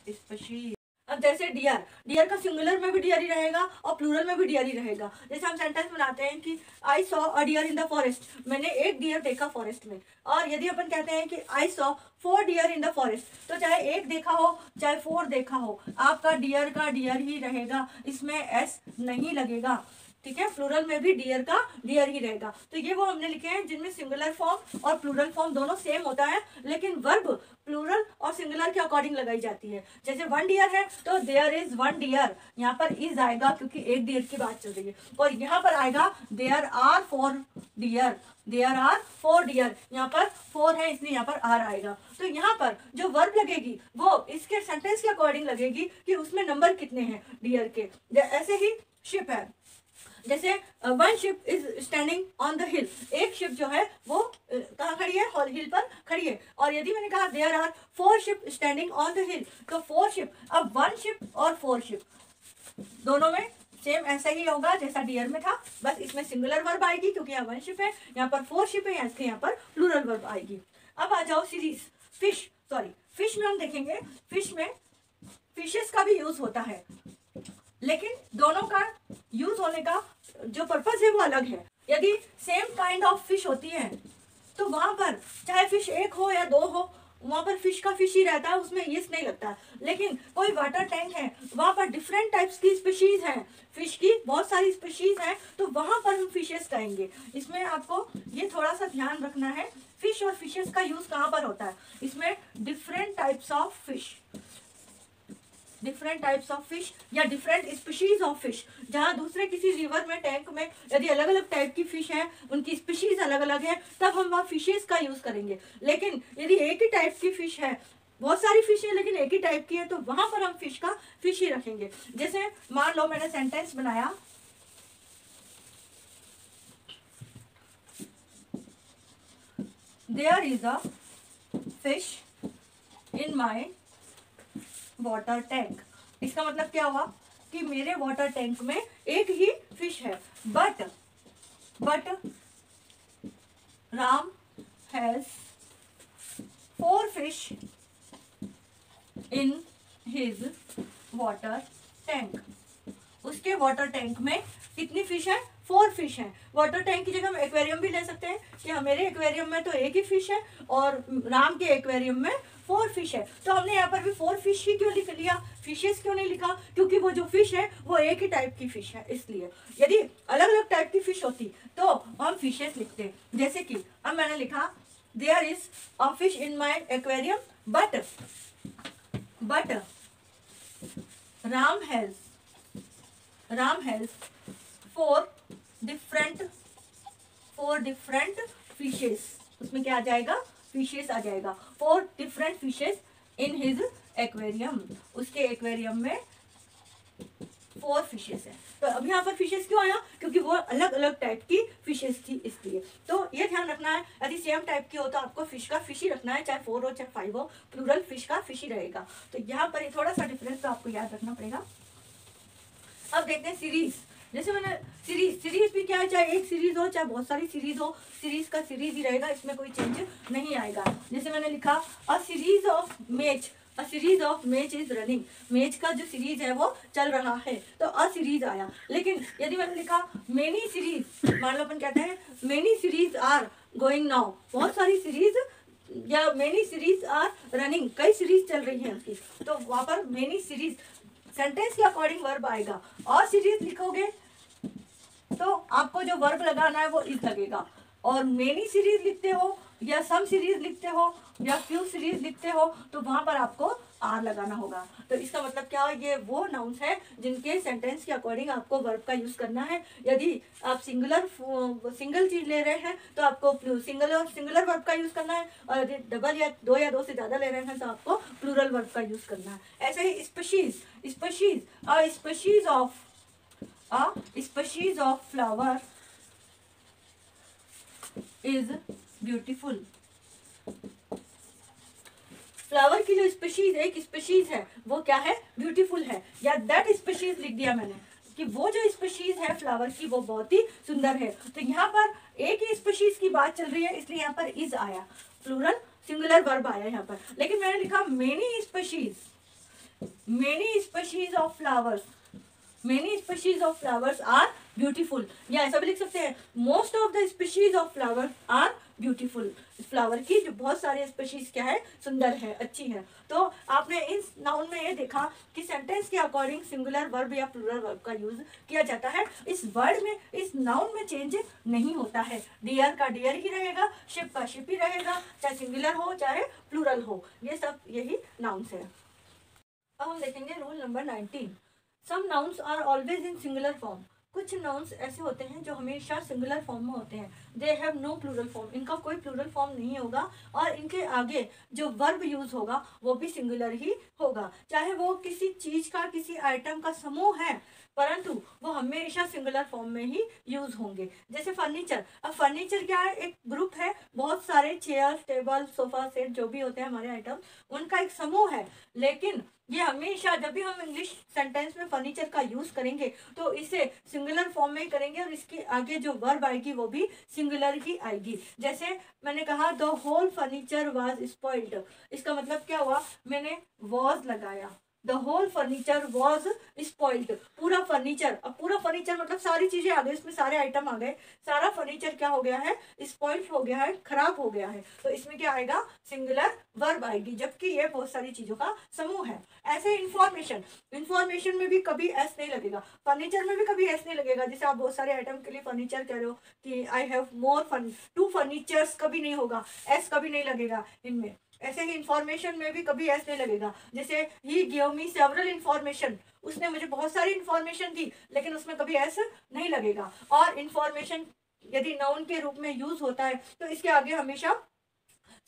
species. अब जैसे डियर का सिंगुलर में भी डियर ही रहेगा और प्लूरल में भी डियर ही रहेगा। जैसे हम सेंटेंस बनाते हैं कि I saw a deer in the forest, मैंने एक डियर देखा फॉरेस्ट में। और यदि अपन कहते हैं कि I saw 4 deer in the forest, तो चाहे एक देखा हो चाहे 4 देखा हो, आपका डियर का डियर ही रहेगा, इसमें एस नहीं लगेगा, ठीक है। प्लूरल में भी डियर का डियर ही रहेगा। तो ये वो हमने लिखे हैं जिनमें सिंगुलर फॉर्म और प्लूरल फॉर्म दोनों सेम होता है, लेकिन वर्ब प्लूरल और सिंगुलर के अकॉर्डिंग लगाई जाती है। जैसे 1 डियर है तो देयर इज 1 डियर, यहाँ पर इज आएगा क्योंकि एक डियर की बात चल रही है, और यहाँ पर आएगा there are 4 deer, there are 4 deer, यहाँ पर 4 है इसलिए यहाँ पर आर आएगा। तो यहाँ पर जो वर्ब लगेगी वो इसके सेंटेंस के अकॉर्डिंग लगेगी कि उसमें नंबर कितने हैं डियर के। ऐसे ही शिप है, जैसे 1 ship is standing on the हिल, एक शिप जो है वो कहाँ खड़ी है, हिल पर खड़ी है। और यदि मैंने कहा there are 4 sheep standing on the hill, तो 4 शिप, अब 1 शिप और 4 शिप दोनों में सेम ऐसा ही होगा जैसा डियर में था, बस इसमें सिंगुलर वर्ब आएगी क्योंकि यहाँ 1 शिप है, यहाँ पर 4 शिप है, इसके यहाँ पर प्लूरल वर्ब आएगी। अब आ जाओ सीरीज, फिश में हम देखेंगे, फिश में फिशेस का भी यूज होता है, लेकिन दोनों का यूज होने का जो पर्पस है वो अलग है। यदि सेम काइंड ऑफ फिश होती है तो वहां पर चाहे फिश 1 हो या 2 हो, वहाँ पर फिश का फिश ही रहता है, उसमें यीस्ट नहीं लगता। लेकिन कोई वाटर टैंक है, वहाँ पर डिफरेंट टाइप्स की स्पीशीज हैं, फिश की बहुत सारी स्पीशीज हैं, तो वहाँ पर हम फिशेस कहेंगे। इसमें आपको ये थोड़ा सा ध्यान रखना है, फिश और फिशेस का यूज कहाँ पर होता है। इसमें different types of fish, different types of fish या डिफरेंट स्पीशीज ऑफ फिश, जहाँ दूसरे किसी रिवर में, टैंक में यदि अलग अलग टाइप की फिश है, उनकी स्पीशीज अलग अलग है, तब हम वहाँ फिशेस का यूज करेंगे। लेकिन यदि एक ही टाइप की फिश है, बहुत सारी फिश है लेकिन एक ही टाइप की है, तो वहां पर हम फिश का फिश ही रखेंगे। जैसे मान लो मैंने सेंटेंस बनाया, there is a fish in my water tank. इसका मतलब क्या हुआ कि मेरे वाटर टैंक में एक ही फिश है, but Ram has 4 fish in his water tank. उसके वाटर टैंक में कितनी फिश है? 4 फिश है। वाटर टैंक की जगह हम एक्वेरियम भी ले सकते हैं कि मेरे एक्वेरियम में तो एक ही फिश है और राम के एक्वेरियम में 4 फिश है। तो हमने यहाँ पर भी 4 फिश ही क्यों लिख लिया, फिशेस क्यों नहीं लिखा? क्योंकि वो जो फिश है वो एक ही टाइप की फिश है, इसलिए। यदि अलग अलग टाइप की फिश होती तो हम फिशेस लिखते। जैसे कि अब मैंने लिखा there is a fish in my aquarium but Ram has 4 different fishes. उसमें क्या आ जाएगा? फिशेस आ जाएगा। 4 different fishes in his aquarium. उसके एक्वेरियम में 4 फिशेस है। तो अब यहाँ पर फिशेस क्यों आया? क्योंकि वो अलग अलग टाइप की फिशेस थी, इसलिए। तो ये ध्यान रखना है, यदि सेम टाइप की हो तो आपको फिश का फिश ही रखना है, चाहे 4 हो चाहे 5 हो, प्लूरल फिश का फिश ही रहेगा। तो यहाँ पर थोड़ा सा डिफरेंस तो आपको याद रखना पड़ेगा। अब देखते हैं सीरीज। जैसे मैंने सीरीज भी क्या है, चाहे एक सीरीज हो चाहे बहुत सारी सीरीज हो, सीरीज का सीरीज ही रहेगा, इसमें कोई चेंज नहीं आएगा। जैसे मैंने लिखा a series of match is running. Match का जो सीरीज है वो चल रहा है, तो अ सीरीज आया। लेकिन यदि मैंने लिखा मेनी सीरीज, मान लो अपन कहते हैं many series are going now, बहुत सारी सीरीज या मेनी सीरीज आर रनिंग, कई सीरीज चल रही है उसकी, तो वहां पर मेनी सीरीज सेंटेंस के अकॉर्डिंग वर्ब आएगा। और सीरीज लिखोगे तो आपको जो वर्ब लगाना है वो इज लगेगा। और मेनी सीरीज लिखते हो या सम सीरीज लिखते हो या फ्यू सीरीज लिखते हो तो वहां पर आपको आर लगाना होगा। तो इसका मतलब क्या है, ये वो नाउन्स है जिनके सेंटेंस के अकॉर्डिंग आपको वर्ब का यूज करना है। यदि आप सिंगल चीज ले रहे हैं तो आपको सिंगुलर वर्ब का यूज करना है, और यदि डबल या 2 या 2 से ज्यादा ले रहे हैं तो आपको प्लूरल वर्ब का यूज करना है। ऐसे ही species of flower is beautiful. Flower की जो स्पीशीज, एक स्पीशीज है वो क्या है? ब्यूटीफुल है, या दैट स्पीशीज लिख दिया मैंने कि वो जो स्पीशीज है फ्लावर की वो बहुत ही सुंदर है। तो यहाँ पर एक ही स्पीशीज की बात चल रही है, इसलिए यहाँ पर इज आया, प्लूरल सिंगुलर वर्ब आया यहाँ पर। लेकिन मैंने लिखा many species of flowers are beautiful, या ऐसा भी लिख सकते हैं most of the species of flower are beautiful. Flower की जो बहुत सारी स्पीशीज क्या है? सुंदर है, अच्छी है। तो आपने इस नाउन में ये देखा कि सेंटेंस के अकॉर्डिंग सिंगुलर वर्ब या प्लूरल वर्ब का यूज किया जाता है। इस वर्ड में, इस नाउन में चेंज नहीं होता है। डियर का डियर ही रहेगा, शिप का शिप ही रहेगा, चाहे सिंगुलर हो चाहे प्लूरल हो, ये सब यही नाउन्स है। अब हम देखेंगे rule number 19। Some nouns are always in singular form. कुछ नाउन्स ऐसे होते हैं जो हमेशा सिंगुलर फॉर्म में होते हैं। They have no plural form, इनका कोई प्लूरल फॉर्म नहीं होगा, और इनके आगे जो वर्ब यूज होगा वो भी सिंगुलर ही होगा। चाहे वो किसी चीज का, किसी आइटम का समूह है, परंतु वो हमेशा सिंगुलर फॉर्म में ही यूज होंगे। जैसे फर्नीचर। अब फर्नीचर क्या है? एक ग्रुप है, बहुत सारे चेयर, टेबल, सोफा सेट जो भी होते हैं हमारे आइटम, उनका एक समूह है। लेकिन ये हमेशा जब भी हम इंग्लिश सेंटेंस में फर्नीचर का यूज करेंगे तो इसे सिंगुलर फॉर्म में ही करेंगे, और इसके आगे जो वर्ब आएगी वो भी सिंगुलर ही आएगी। जैसे मैंने कहा the whole furniture was spoiled, इसका मतलब क्या हुआ? मैंने वॉज लगाया, the whole furniture was spoiled. पूरा फर्नीचर, अब पूरा फर्नीचर मतलब सारी चीजें आ गई, इसमें सारे आइटम आ गए, सारा फर्नीचर क्या हो गया है, स्पॉइल्ड हो गया है, खराब हो गया है। तो इसमें क्या आएगा, सिंगुलर वर्ब आएगी, जबकि ये बहुत सारी चीजों का समूह है। ऐसे इंफॉर्मेशन, इंफॉर्मेशन में भी कभी एस नहीं लगेगा, फर्नीचर में भी कभी एस नहीं लगेगा। जैसे आप बहुत सारे आइटम के लिए फर्नीचर कह रहे हो कि I have more two furnitures, कभी नहीं होगा, एस कभी नहीं लगेगा इनमें। ऐसे ही इंफॉर्मेशन में भी कभी ऐसे नहीं लगेगा। जैसे ही गिव मी सेवरल इंफॉर्मेशन, उसने मुझे बहुत सारी इंफॉर्मेशन दी, लेकिन उसमें कभी ऐसे नहीं लगेगा। और इंफॉर्मेशन यदि नाउन के रूप में यूज होता है तो इसके आगे हमेशा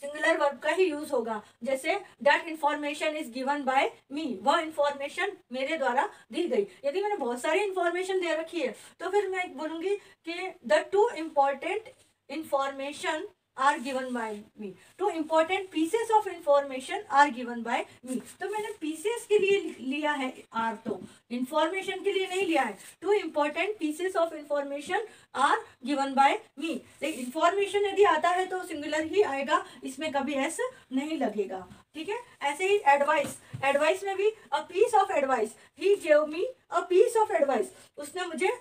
सिंगुलर वर्ब का ही यूज होगा। जैसे that information is given by me, वह इंफॉर्मेशन मेरे द्वारा दी गई। यदि मैंने बहुत सारी इंफॉर्मेशन दे रखी है तो फिर मैं बोलूंगी कि the two important information are given by me, two important pieces of information are given by me. तो मैंने पीसेस के लिए लिया है आर, तो इंफॉर्मेशन के लिए नहीं लिया है। Two important pieces of information are given by me. लेकिन इंफॉर्मेशन यदि आता है तो सिंगुलर ही आएगा, इसमें कभी एस नहीं लगेगा। ठीक है, ऐसे ही एडवाइस, एडवाइस में भी a piece of advice, he give me a piece of advice, उसने मुझे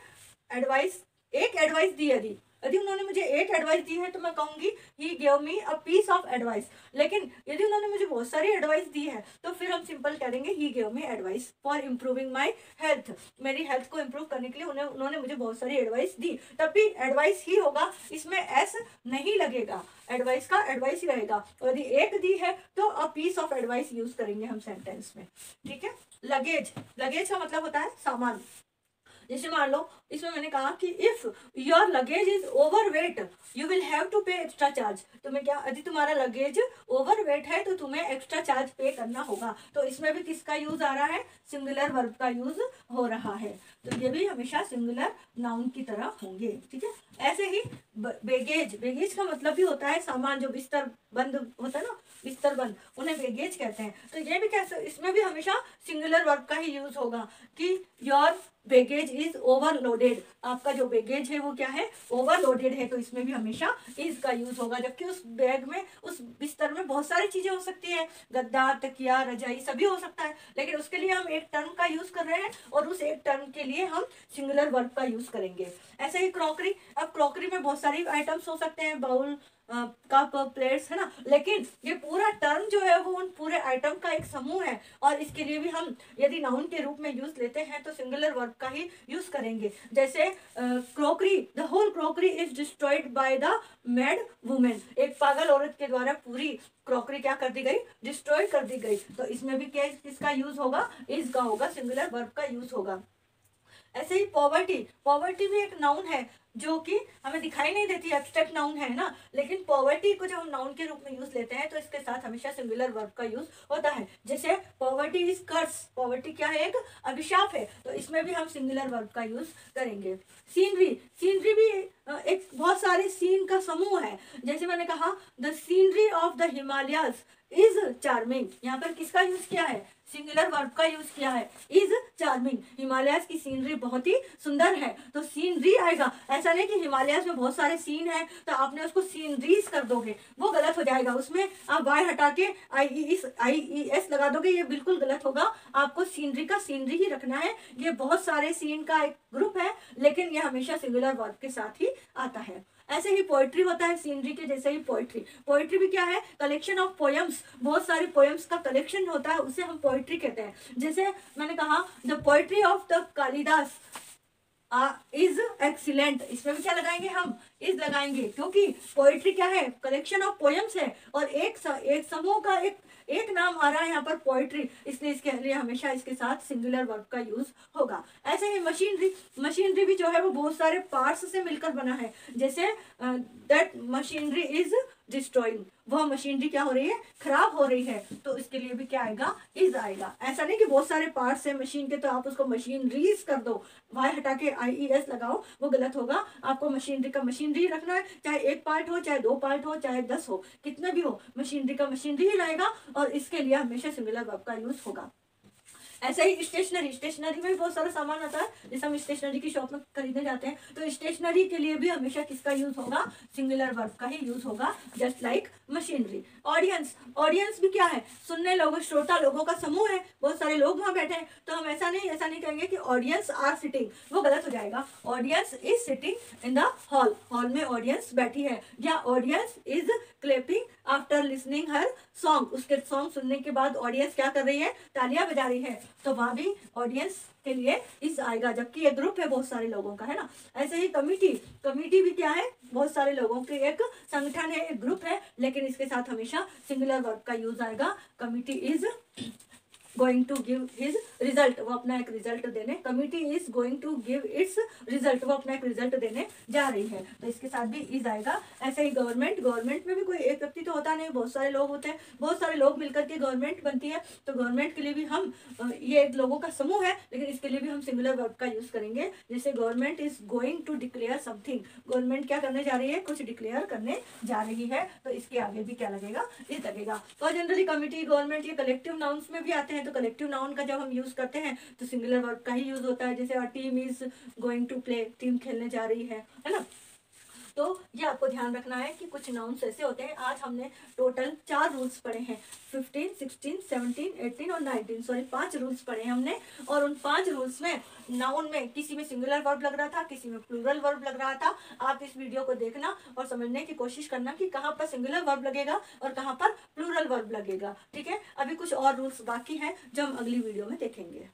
एडवाइस, एक एडवाइस दी। यदि उन्होंने मुझे एक एडवाइस दी है तो मैं कहूंगी he give me a piece of advice. लेकिन यदि उन्होंने मुझे बहुत सारी एडवाइस दी है तो फिर हम सिंपल कह देंगे he give me advice for improving my health, मेरी हेल्थ को इम्प्रूव करने के लिए उन्होंने मुझे बहुत सारी एडवाइस दी, तब भी एडवाइस ही होगा, इसमें एस नहीं लगेगा, एडवाइस का एडवाइस ही रहेगा। और यदि एक दी है तो a piece of advice use करेंगे हम सेंटेंस में। ठीक है, लगेज, लगेज का मतलब होता है सामान। जैसे मान लो इसमें मैंने कहा कि if your luggage is overweight you will have to pay extra charge. तो मैं क्या, यदि तुम्हारा लगेज ओवर वेट है तो तुम्हें एक्स्ट्रा चार्ज पे करना होगा। तो इसमें भी किसका यूज आ रहा है, सिंगुलर वर्ब का यूज हो रहा है। तो ये भी हमेशा सिंगुलर नाउन की तरह होंगे। ठीक है, ऐसे ही बेगेज, बेगेज का मतलब भी होता है सामान, जो बिस्तर बंद होता है ना, बिस्तर बंद, उन्हें बेगेज कहते हैं। तो ये भी कैसे, इसमें भी हमेशा सिंगुलर वर्ब का ही यूज होगा कि योर बेगेज इज ओवरलोडेड, आपका जो बेगेज है वो क्या है, ओवरलोडेड है। तो इसमें भी हमेशा इज का यूज होगा, जबकि उस बैग में, उस बिस्तर में बहुत सारी चीजें हो सकती है, गद्दा, तकिया, रजाई सभी हो सकता है, लेकिन उसके लिए हम एक टर्म का यूज कर रहे हैं और उस एक टर्म के लिए हम सिंगुलर वर्ब का यूज करेंगे। ऐसे ही क्रॉकरी, अब क्रॉकरी में बहुत सारी आइटम्स हो सकते हैं, बाउल, कप, प्लेट्स, है ना, लेकिन ये पूरा टर्म जो है वो उन पूरे आइटम का एक समूह है और इसके लिए भी हम यदि नाउन के रूप में यूज लेते हैं तो सिंगुलर वर्ब का ही यूज करेंगे। जैसे crockery, the whole crockery is destroyed by the mad women, एक पागल औरत के द्वारा पूरी क्रॉकरी क्या कर दी गई, डिस्ट्रॉय कर दी गई। तो इसमें भी क्या, किसका यूज होगा, इज का होगा, सिंगुलर वर्ब का यूज होगा। ऐसे ही पॉवर्टी, पॉवर्टी भी एक नाउन है जो कि हमें दिखाई नहीं देती, एब्स्ट्रैक्ट नाउन है ना, लेकिन पॉवर्टी को जब हम नाउन के रूप में यूज लेते हैं तो इसके साथ हमेशा सिंगुलर वर्ब का यूज होता है। जैसे पॉवर्टी इज कर्स, पॉवर्टी क्या है, एक अभिशाप है, तो इसमें भी हम सिंगुलर वर्ब का यूज करेंगे। सीनरी, सीनरी भी एक बहुत सारे सीन का समूह है। जैसे मैंने कहा the scenery of the Himalayas is charming, यहाँ पर किसका यूज किया है, सिंगुलर वर्ब का यूज किया है, इज चार्मिंग। हिमालयाज की सीनरी बहुत ही सुंदर है, तो सीनरी आएगा। ऐसा नहीं कि हिमालयाज में बहुत सारे सीन है तो आपने उसको सीनरीज कर दोगे, वो गलत हो जाएगा। उसमें आप वाई हटा के आई एस लगा दोगे, ये बिल्कुल गलत होगा। आपको सीनरी का सीनरी ही रखना है। ये बहुत सारे सीन का एक ग्रुप है, लेकिन ये हमेशा सिंगुलर वर्ब के साथ ही आता है। ऐसे ही पोएट्री होता है सीनरी के जैसे ही पोएट्री, पोएट्री भी क्या है, कलेक्शन ऑफ पोएम्स, बहुत सारे पोएम्स का कलेक्शन होता है, उसे हम पोएट्री कहते हैं। जैसे मैंने कहा the poetry of the Kalidas is excellent, इसमें भी क्या लगाएंगे, हम इज लगाएंगे, क्योंकि पोएट्री क्या है, कलेक्शन ऑफ पोएम्स है और एक समूह का एक नाम आ रहा है यहाँ पर पोएट्री, इसलिए इसके लिए हमेशा इसके साथ सिंगुलर वर्ब का यूज होगा। ऐसे ही मशीनरी, मशीनरी भी जो है वो बहुत सारे पार्ट्स से मिलकर बना है। जैसे दैट मशीनरी इज डिस्ट्रॉइंग, वह मशीनरी क्या हो रही है, खराब हो रही है, तो इसके लिए भी क्या आएगा, इज आएगा। ऐसा नहीं कि बहुत सारे पार्ट्स है मशीन के तो आप उसको मशीनरीज कर दो, वाई हटा के IES लगाओ, वो गलत होगा। आपको मशीनरी का मशीनरी रखना है, चाहे एक पार्ट हो, चाहे दो पार्ट हो, चाहे 10 हो, कितने भी हो, मशीनरी का मशीनरी ही रहेगा और इसके लिए हमेशा सिंगुलर वर्ब का यूज होगा। ऐसे ही स्टेशनरी, स्टेशनरी में भी बहुत सारा सामान आता है, जैसे हम स्टेशनरी की शॉप में खरीदने जाते हैं, तो स्टेशनरी के लिए भी हमेशा किसका यूज होगा, सिंगुलर वर्ब का ही यूज होगा, just like machinery. Audience, audience भी क्या है, सुनने लोगों, श्रोता लोगों का समूह है, बहुत सारे लोग वहां बैठे हैं, तो हम ऐसा नहीं कहेंगे कि ऑडियंस आर सिटिंग, वो गलत हो जाएगा। Audience is sitting in the hall, hall में ऑडियंस बैठी है, या audience is clapping after listening her song, उसके सॉन्ग सुनने के बाद ऑडियंस क्या कर रही है, तालियां बजा रही है, तो वहां भी ऑडियंस के लिए इस आएगा, जबकि ये ग्रुप है बहुत सारे लोगों का, है ना। ऐसे ही कमिटी, कमिटी भी क्या है, बहुत सारे लोगों के एक संगठन है, एक ग्रुप है, लेकिन इसके साथ हमेशा सिंगुलर वर्ब का यूज आएगा। Committee is going to give his result, वो अपना एक रिजल्ट देने, committee is going to give its result, वो अपना एक रिजल्ट देने जा रही है, तो इसके साथ भी इज आएगा। ऐसे ही गवर्नमेंट, गवर्नमेंट में भी कोई एक व्यक्ति तो होता नहीं, बहुत सारे लोग होते हैं, बहुत सारे लोग मिलकर के गवर्नमेंट बनती है, तो गवर्नमेंट के लिए भी हम ये लोगों का समूह है, लेकिन इसके लिए भी हम सिंगुलर वर्ब का यूज करेंगे। जैसे government is going to declare something, government क्या करने जा रही है, कुछ डिक्लेयर करने जा रही है, तो इसके आगे भी क्या लगेगा, इज लगेगा। तो जनरली कमिटी, गवर्नमेंट ये कलेक्टिव नाउन्स में भी आते हैं, तो कलेक्टिव नाउन का जब हम यूज करते हैं तो सिंगुलर वर्ब का ही यूज होता है। जैसे team is going to play, team खेलने जा रही है ना। तो ये आपको ध्यान रखना है कि कुछ नाउन्स ऐसे होते हैं। आज हमने टोटल 4 रूल्स पढ़े हैं, 15, 16, 17, 18 और 19, सॉरी 5 रूल्स पढ़े हैं हमने, और उन 5 रूल्स में नाउन में किसी में सिंगुलर वर्ब लग रहा था, किसी में प्लूरल वर्ब लग रहा था। आप इस वीडियो को देखना और समझने की कोशिश करना कि कहाँ पर सिंगुलर वर्ब लगेगा और कहाँ पर प्लूरल वर्ब लगेगा, ठीक है। अभी कुछ और रूल्स बाकी हैं जो हम अगली वीडियो में देखेंगे।